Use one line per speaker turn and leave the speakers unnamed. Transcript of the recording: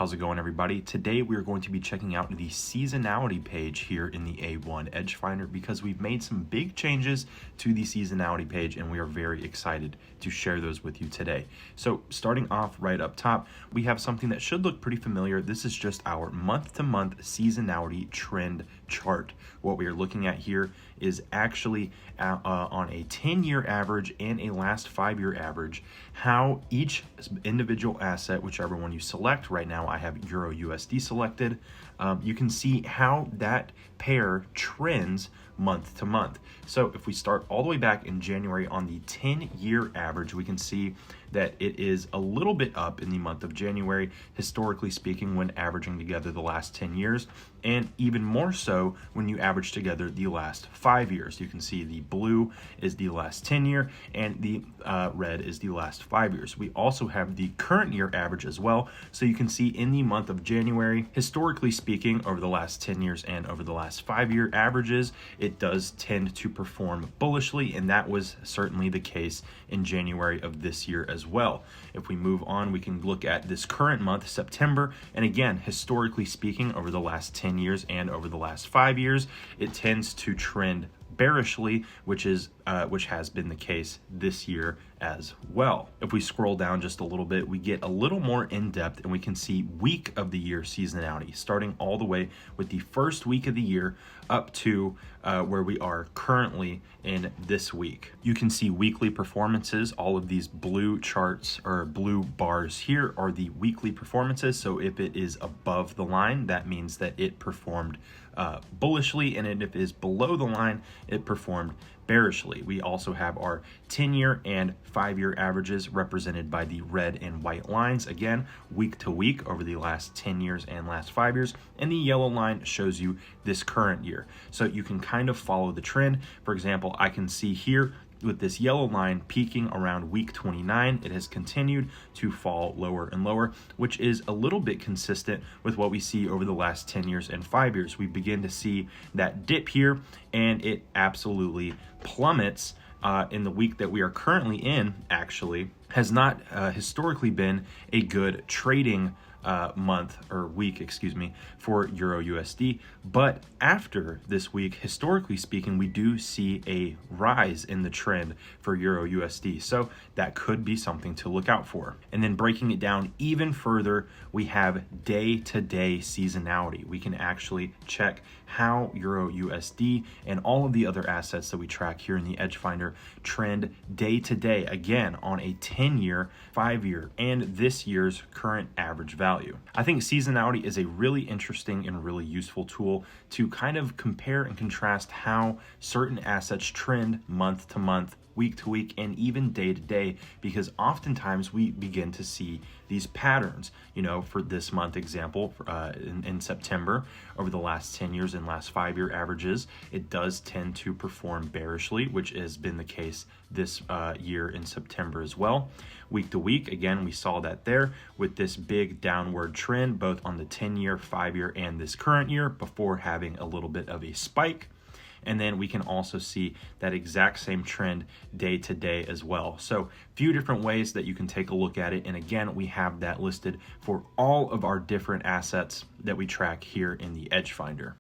How's it going, everybody? Today we are going to be checking out the seasonality page here in the A1 Edge Finder because we've made some big changes to the seasonality page and we are very excited to share those with you today. So starting off right up top, we have something that should look pretty familiar. This is just our month-to-month seasonality trend chart. What we are looking at here is actually on a 10-year average and a last 5-year average, how each individual asset, whichever one you select. Right now I have Euro USD selected. You can see how that pair trends month to month. So if we start all the way back in January on the 10-year average, we can see that it is a little bit up in the month of January, historically speaking, when averaging together the last 10 years, and even more so when you average together the last 5 years. You can see the blue is the last 10 year and the red is the last 5 years. We also have the current year average as well. So you can see in the month of January, historically speaking, over the last 10 years and over the last 5-year averages, it does tend to perform bullishly, and that was certainly the case in January of this year as well. If we move on, we can look at this current month, September, and again, historically speaking, over the last 10 years and over the last 5 years, it tends to trend bearishly, which has been the case this year as well. If we scroll down just a little bit, we get a little more in depth and we can see week of the year seasonality, starting all the way with the first week of the year up to where we are currently in this week. You can see weekly performances. All of these blue charts or blue bars here are the weekly performances. So if it is above the line, that means that it performed bullishly, and if it is below the line, it performed bearishly. We also have our 10-year and 5-year averages represented by the red and white lines, again, week to week over the last 10 years and last 5 years, and the yellow line shows you this current year. So you can kind of follow the trend. For example, I can see here with this yellow line peaking around week 29, it has continued to fall lower and lower, which is a little bit consistent with what we see over the last 10 years and 5 years. We begin to see that dip here, and it absolutely plummets in the week that we are currently in. Actually has not historically been a good trading month or week, excuse me, for Euro USD. But after this week, historically speaking, we do see a rise in the trend for Euro USD. So that could be something to look out for. And then breaking it down even further, we have day-to-day seasonality. We can actually check how Euro USD and all of the other assets that we track here in the Edge Finder trend day to day, again, on a 10-year, 5-year, and this year's current average value. I think seasonality is a really interesting and really useful tool to kind of compare and contrast how certain assets trend month to month, week to week, and even day to day, because oftentimes we begin to see these patterns. You know, for this month example, in September, over the last 10 years and last 5-year averages, it does tend to perform bearishly, which has been the case this year in September as well. Week to week, again, we saw that there with this big downward trend, both on the 10-year, 5-year, and this current year, before having a little bit of a spike. And then we can also see that exact same trend day to day as well. So a few different ways that you can take a look at it. And again, we have that listed for all of our different assets that we track here in the Edge Finder.